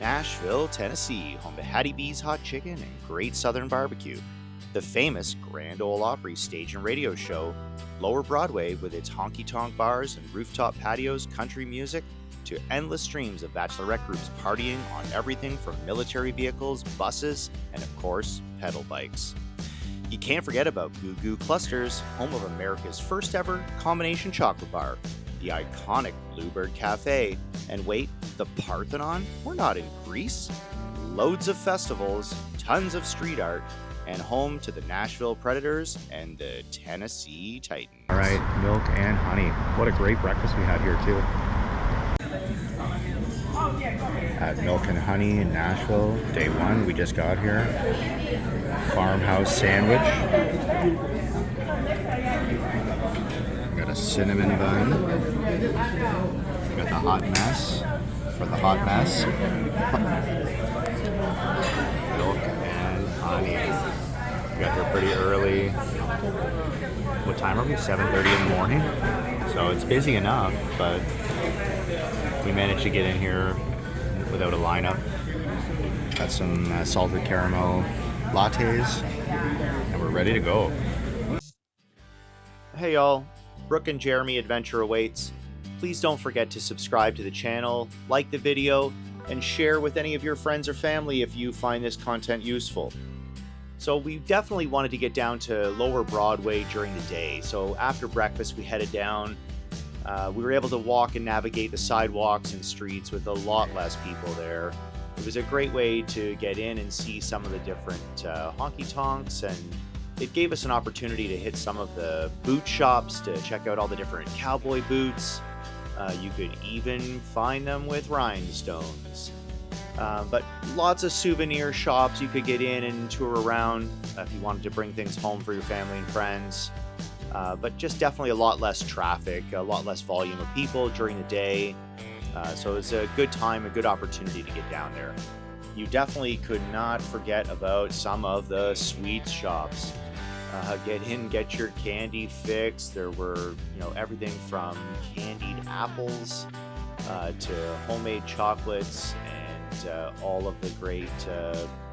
Nashville, Tennessee, home to Hattie B's Hot Chicken and Great Southern Barbecue. The famous Grand Ole Opry stage and radio show, Lower Broadway with its honky tonk bars and rooftop patios, country music, to endless streams of bachelorette groups partying on everything from military vehicles, buses, and of course, pedal bikes. You can't forget about Goo Goo Clusters, home of America's first ever combination chocolate bar, the iconic Bluebird Cafe, and wait, the Parthenon? We're not in Greece. Loads of festivals, tons of street art, and home to the Nashville Predators and the Tennessee Titans. All right, milk and honey. What a great breakfast we had here too. At Milk and Honey in Nashville, day one, we just got here. Farmhouse sandwich. We got a cinnamon bun. We got the hot mess for the hot mess. Milk and honey. We got here pretty early. What time are we? 7:30 in the morning. So it's busy enough, but we managed to get in here without a lineup. Got some salted caramel lattes, and we're ready to go. Hey y'all, Brooke and Jeremy adventure awaits. Please don't forget to subscribe to the channel, like the video, and share with any of your friends or family if you find this content useful. So we definitely wanted to get down to Lower Broadway during the day. So after breakfast, we headed down. We were able to walk and navigate the sidewalks and streets with a lot less people there. It was a great way to get in and see some of the different honky tonks, and it gave us an opportunity to hit some of the boot shops to check out all the different cowboy boots. You could even find them with rhinestones. But lots of souvenir shops you could get in and tour around if you wanted to bring things home for your family and friends. But just definitely a lot less traffic, a lot less volume of people during the day. So it's a good time, a good opportunity to get down there. You definitely could not forget about some of the sweets shops. Get in, get your candy fix. There were, everything from candied apples to homemade chocolates and all of the great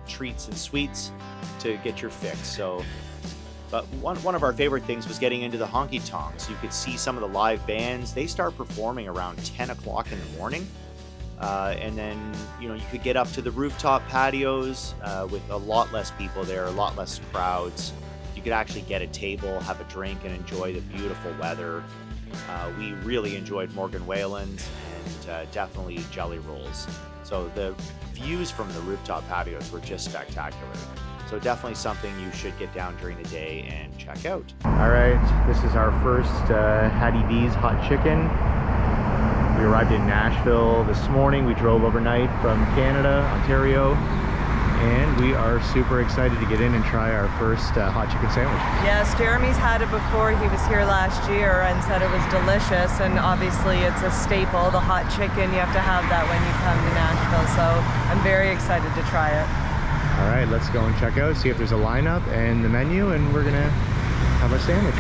treats and sweets to get your fix. But one of our favorite things was getting into the honky tonks. You could see some of the live bands. They start performing around 10 o'clock in the morning. And then, you could get up to the rooftop patios with a lot less people there, a lot less crowds. You could actually get a table, have a drink, and enjoy the beautiful weather. We really enjoyed Morgan Whalen's and definitely Jelly Rolls. So the views from the rooftop patios were just spectacular. So definitely something you should get down during the day and check out. All right, this is our first Hattie B's Hot Chicken. We arrived in Nashville this morning. We drove overnight from Canada, Ontario, and we are super excited to get in and try our first hot chicken sandwich. Yes, Jeremy's had it before. He was here last year and said it was delicious, and obviously it's a staple, the hot chicken. You have to have that when you come to Nashville, so I'm very excited to try it. All right, let's go and check out, see if there's a lineup and the menu, and we're gonna have our sandwich.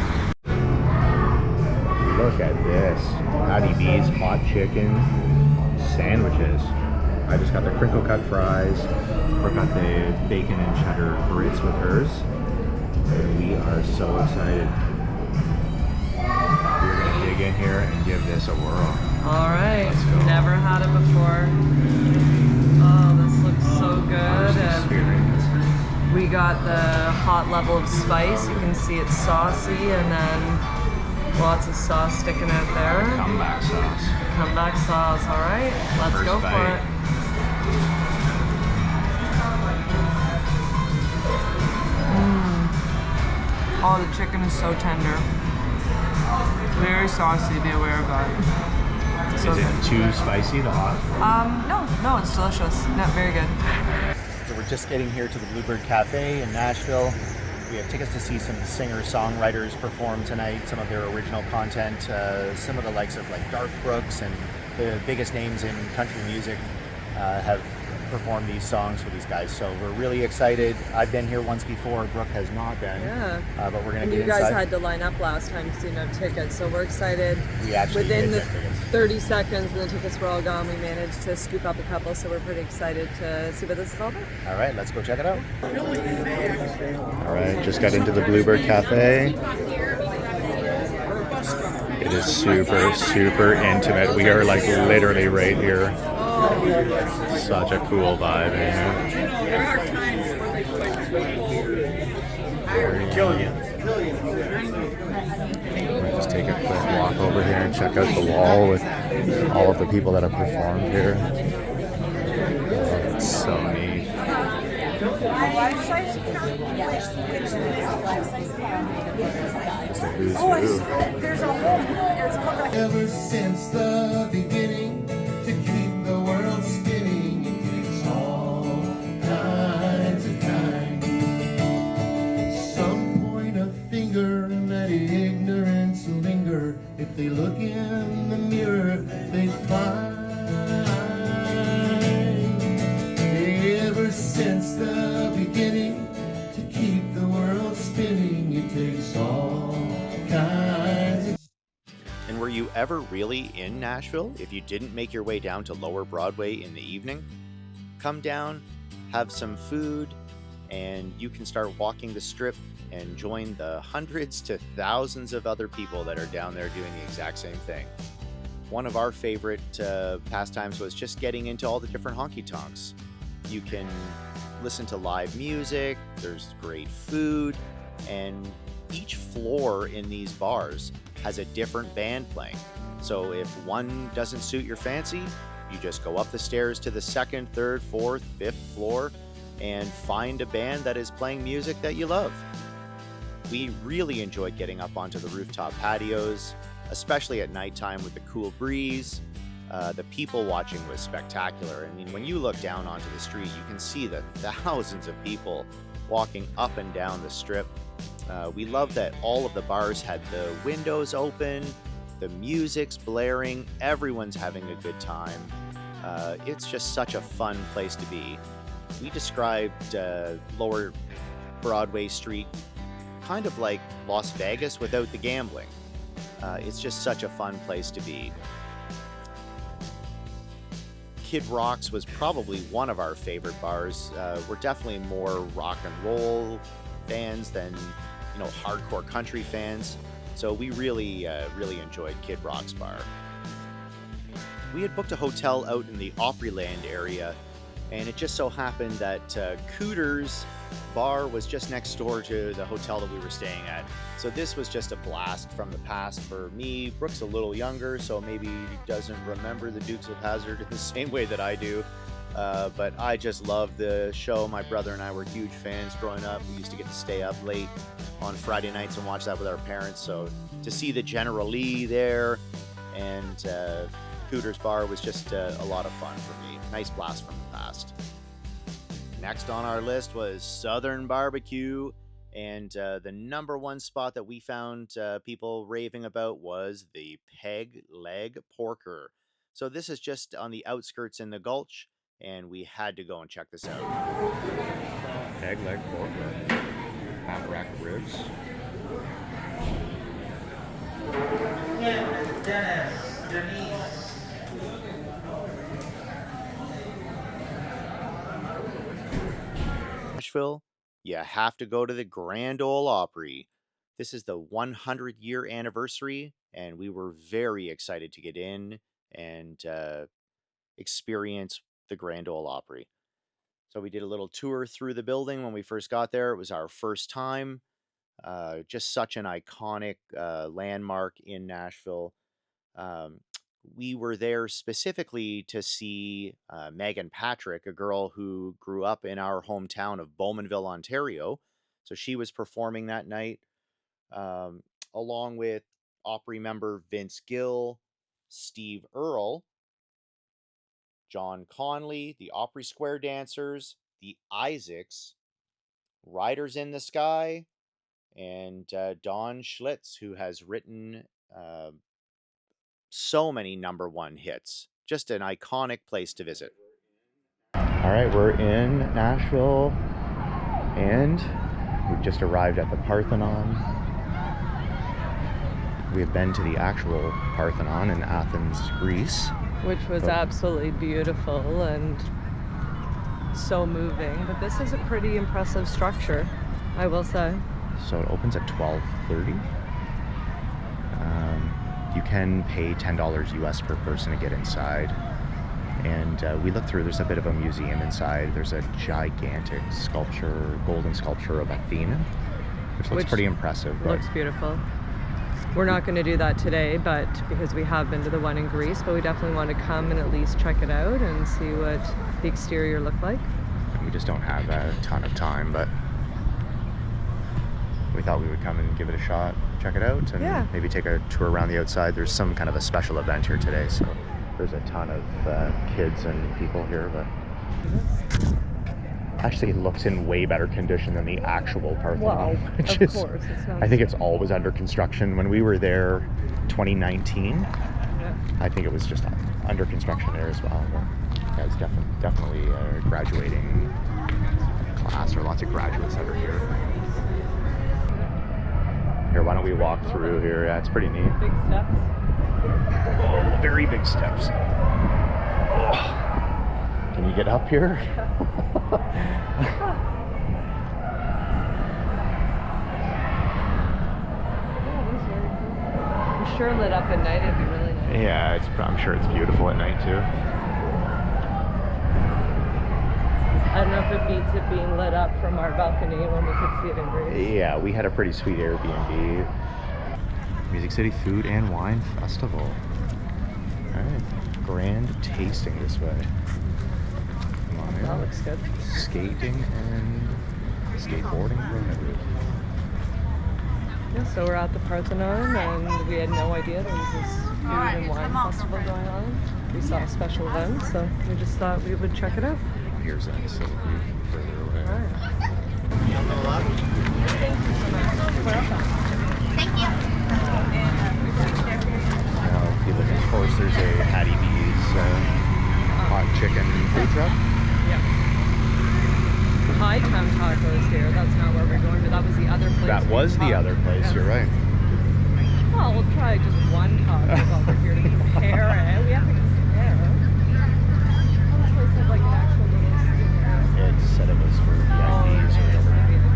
Look at this, Hattie B's hot chicken sandwiches. I just got the crinkle cut fries. Brooke got the bacon and cheddar grits with hers. And we are so excited. We're gonna dig in here and give this a whirl. All right, let's go. Never had it before. Oh, this looks so good. And we got the hot level of spice. You can see it's saucy, and then lots of sauce sticking out there. Comeback sauce. Comeback sauce. All right, let's First go bite. for it. Oh, the chicken is so tender. Very saucy, be aware of that. So is it too spicy, the hot? No, it's delicious. No, very good. So we're just getting here to the Bluebird Cafe in Nashville. We have tickets to see some singer-songwriters perform tonight, some of their original content, some of the likes of like Garth Brooks and the biggest names in country music have performed these songs for these guys. So we're really excited. I've been here once before. Brooke has not been. Yeah. But we're going to And get you guys inside. had to line up last time to see no tickets, so we're excited. We actually within did the get tickets. 30 seconds and the tickets were all gone. We managed to scoop up a couple, so we're pretty excited to see what this is all about. All right, let's go check it out. All right, just got into the Bluebird Cafe. It is super, super intimate. We are like literally right here. Such a cool vibe in here. Killing you. We'll just take a quick walk over here and check out the wall with all of the people that have performed here. It's so neat. Just a who's who. Ever since the beginning, to keep the world spinning, it takes all kinds of time. Some point a finger and let ignorance linger. If they look in the mirror, they find. Ever since the beginning, to keep the world spinning, it takes all kinds of. And were you ever really in Nashville if you didn't make your way down to Lower Broadway in the evening? Come down, have some food, and you can start walking the strip and join the hundreds to thousands of other people that are down there doing the exact same thing. One of our favorite pastimes was just getting into all the different honky tonks. You can listen to live music, there's great food, and each floor in these bars has a different band playing. So if one doesn't suit your fancy, you just go up the stairs to the second, third, fourth, fifth floor and find a band that is playing music that you love. We really enjoyed getting up onto the rooftop patios, especially at nighttime with the cool breeze. The people watching was spectacular. I mean, when you look down onto the street, you can see the thousands of people walking up and down the strip. We love that all of the bars had the windows open, the music's blaring, everyone's having a good time. It's just such a fun place to be. We described Lower Broadway Street kind of like Las Vegas without the gambling. It's just such a fun place to be. Kid Rock's was probably one of our favorite bars. We're definitely more rock and roll fans than, you know, hardcore country fans. So we really enjoyed Kid Rock's bar. We had booked a hotel out in the Opryland area, and it just so happened that Cooter's bar was just next door to the hotel that we were staying at. So this was just a blast from the past for me. Brooke's a little younger, so maybe he doesn't remember the Dukes of Hazzard in the same way that I do. But I just love the show. My brother and I were huge fans growing up. We used to get to stay up late on Friday nights and watch that with our parents. So to see the General Lee there and Cooter's bar was just a lot of fun for me. Nice blast from the past. Next on our list was Southern Barbecue, and the number one spot that we found people raving about was the Peg Leg Porker. So this is just on the outskirts in the Gulch, and we had to go and check this out. Peg leg porker. Half rack of ribs. Dennis, Denise. Nashville, you have to go to the Grand Ole Opry. This is the 100-year anniversary, and we were very excited to get in and experience the Grand Ole Opry. So we did a little tour through the building when we first got there. It was our first time. Just such an iconic landmark in Nashville. We were there specifically to see Megan Patrick, a girl who grew up in our hometown of Bowmanville, Ontario. So she was performing that night, along with Opry member Vince Gill, Steve Earle, John Conley, the Opry Square Dancers, the Isaacs, Riders in the Sky, and Don Schlitz, who has written so many number one hits. Just an iconic place to visit. All right, we're in Nashville, and we've just arrived at the Parthenon. We have been to the actual Parthenon in Athens, Greece. Which was absolutely beautiful and so moving. But this is a pretty impressive structure, I will say. So it opens at 12:30. You can pay $10 US per person to get inside. And we looked through, there's a bit of a museum inside. There's a gigantic sculpture, golden sculpture of Athena, which looks pretty impressive. Looks beautiful. We're not going to do that today, but because we have been to the one in Greece, but we definitely want to come and at least check it out and see what the exterior looked like. We just don't have a ton of time, but we thought we would come and give it a shot, check it out, and maybe take a tour around the outside. There's some kind of a special event here today, so there's a ton of kids and people here, but actually it looks in way better condition than the actual Parthenon. Wow, of course. It's not. I think it's always under construction. When we were there 2019, I think it was just under construction there as well. But yeah, it's definitely a graduating class, or lots of graduates that are here. Here, why don't we walk through here? Yeah, it's pretty neat. Big steps. Oh, very big steps. Oh. Can you get up here? I'm sure lit up at night, it'd be really nice. Yeah, I'm sure it's beautiful at night too. I don't know if it beats it being lit up from our balcony when we could see it in Greece. Yeah, we had a pretty sweet Airbnb. Music City Food and Wine Festival. Alright, grand tasting this way. Come on in. That looks good. Skating and skateboarding prohibited. Yeah, so we're at the Parthenon and we had no idea there was this food and wine festival going on. We saw a special event, so we just thought we would check it out. Here's that facility further away. Alright. Thank you. Now, if you look, of course, there's a Hattie hot chicken food truck. Yeah. High Town Tacos here. That's not where we're going, but that was the other place. That was the other place, Yeah. you're right. Well, we'll try just one taco while we're here to compare it. We have to compare. Oh, this place has like an actual little studio. It said it was for VIPs or whatever.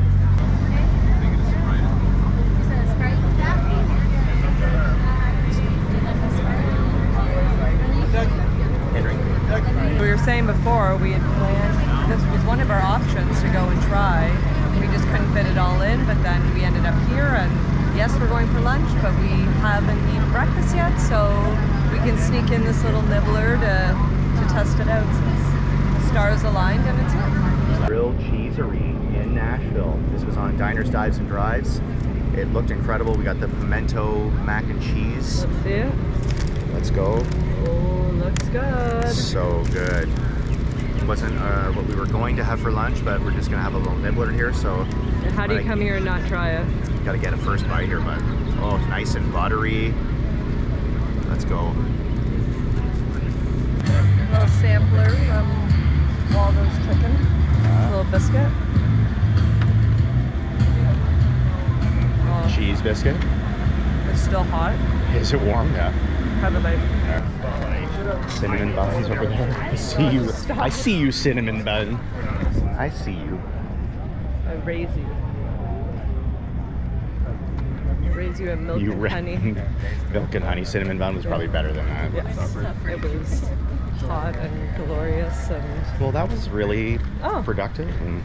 We were saying before we had planned, this was one of our options to go and try. We just couldn't fit it all in, but then we ended up here, and yes, we're going for lunch, but we haven't eaten breakfast yet, so we can sneak in this little nibbler to test it out since the stars aligned and it's here. Grilled Cheesery in Nashville. This was on Diners, Dives, and Drives. It looked incredible. We got the pimento mac and cheese. Let's see it. Let's go. Oh, looks good. So good. It wasn't what we were going to have for lunch, but we're just gonna have a little nibbler here. So How do you come here and not try it? gotta get a first bite here, but oh, it's nice and buttery. Let's go. A little sampler from Waldo's Chicken. A little biscuit. Oh, Cheese biscuit. it's still hot. Is it warm? Yeah. Have a bite. Cinnamon buns over there. I see you. I see you, cinnamon bun. I see you. I raise you. I raise you a milk and honey. Milk and honey cinnamon bun was probably better than that. Yes, it was hot and glorious, and Well, that was really productive. And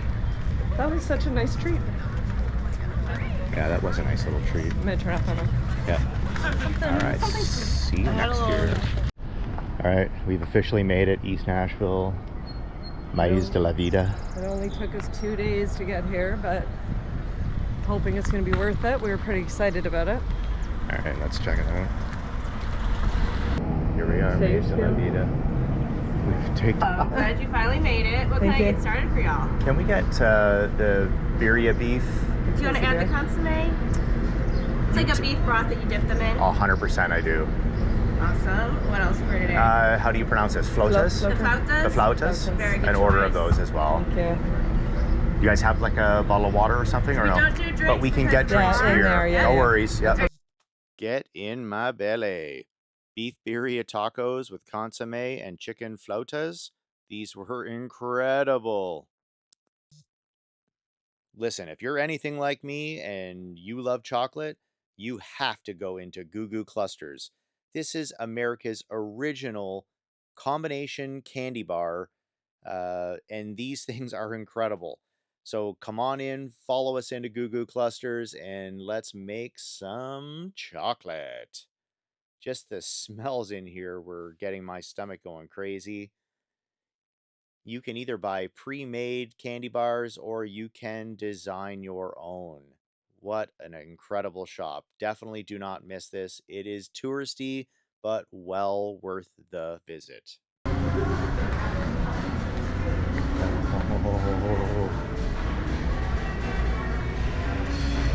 that was such a nice treat. yeah, that was a nice little treat. I'm gonna turn off on it. Yeah. All right. See you next year. All right, we've officially made it. East Nashville, Maize de la Vida. It only took us 2 days to get here, but hoping it's gonna be worth it. We were pretty excited about it. All right, let's check it out. Here we are, Thank Maize de la you. Vida. We've taken. Glad you finally made it. What can I get started for y'all? Can we get the birria beef? Do you want to add the consomme? It's like a beef broth that you dip them in. 100% I do. Awesome. What else for today? How do you pronounce this? Flautas? The flautas? The flautas? Very good An order of choice. those as well. Thank you. You guys have like a bottle of water or something, or We no? don't do drinks, But we can we get have drinks in here. there, yeah, No yeah. worries. Yep. Get in my belly. Beef birria tacos with consomme and chicken flautas. These were incredible. Listen, if you're anything like me and you love chocolate, you have to go into Goo Goo Clusters. This is America's original combination candy bar, and these things are incredible. So come on in, follow us into Goo Goo Clusters, and let's make some chocolate. Just the smells in here were getting my stomach going crazy. You can either buy pre-made candy bars or you can design your own. What an incredible shop. Definitely do not miss this. It is touristy, but well worth the visit.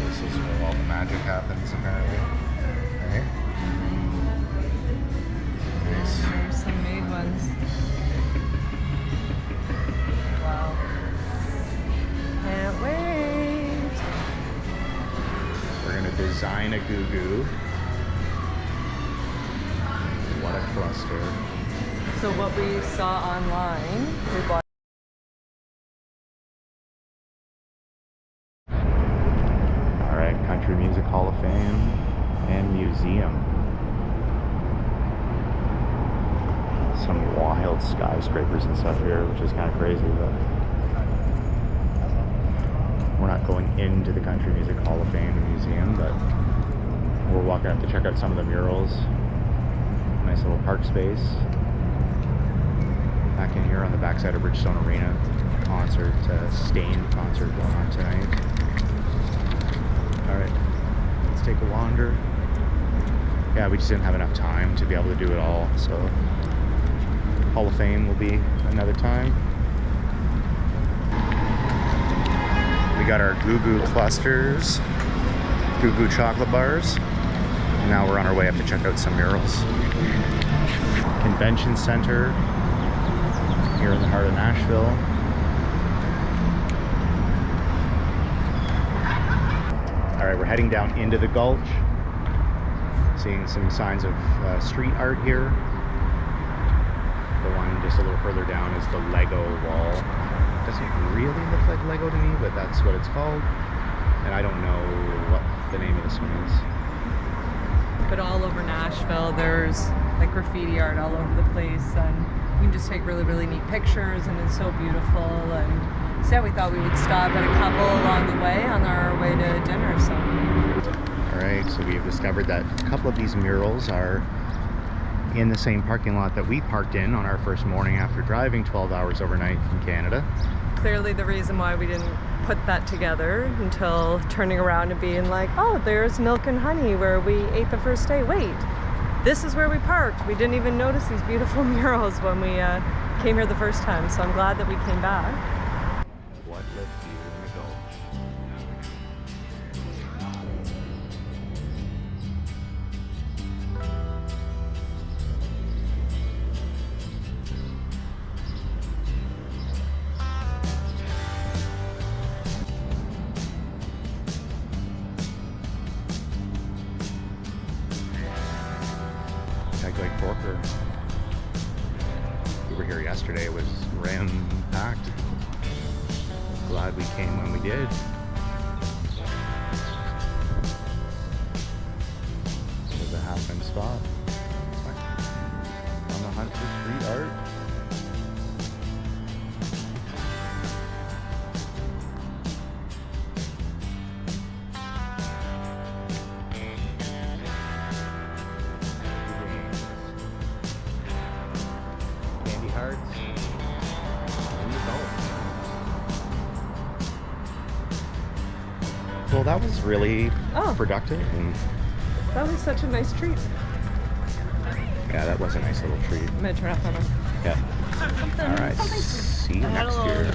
This is where all the magic happens, apparently. Right? Nice. There's some made ones. Wow. Can't wait. We're gonna design a Goo Goo. What a cluster. So what we saw online, we bought. Alright, Country Music Hall of Fame and Museum. Some wild skyscrapers and stuff here, which is kind of crazy, but we're not going into the Country Music Hall of Fame and Museum, but we're walking up to check out some of the murals. Nice little park space. Back in here on the backside of Bridgestone Arena, concert, Stained concert going on tonight. Alright, let's take a wander. Yeah, we just didn't have enough time to be able to do it all, so Hall of Fame will be another time. We got our Goo Goo Clusters, Goo Goo chocolate bars. Now we're on our way up to check out some murals. Convention Center here in the heart of Nashville. All right, we're heading down into the gulch. Seeing some signs of street art here. The one just a little further down is the Lego wall. Doesn't really look like Lego to me, but that's what it's called. And I don't know what the name of this one is. But all over Nashville, there's like graffiti art all over the place, and you can just take really, really neat pictures, and it's so beautiful. And so yeah, we thought we would stop at a couple along the way on our way to dinner. So. All right, so we've discovered that a couple of these murals are in the same parking lot that we parked in on our first morning after driving 12 hours overnight from Canada. Clearly the reason why we didn't put that together until turning around and being like, oh, there's Milk and Honey where we ate the first day. Wait, this is where we parked. We didn't even notice these beautiful murals when we came here the first time, so I'm glad that we came back. What lifts you in the gulch? Like Corker. We were here yesterday, it was ram-packed. Glad we came when we did. There's a half-in spot. On the hunt for street art. Well, that was really productive. And That was such a nice treat. yeah, that was a nice little treat. I'm gonna turn off my mic. Yeah. All right. See you next year.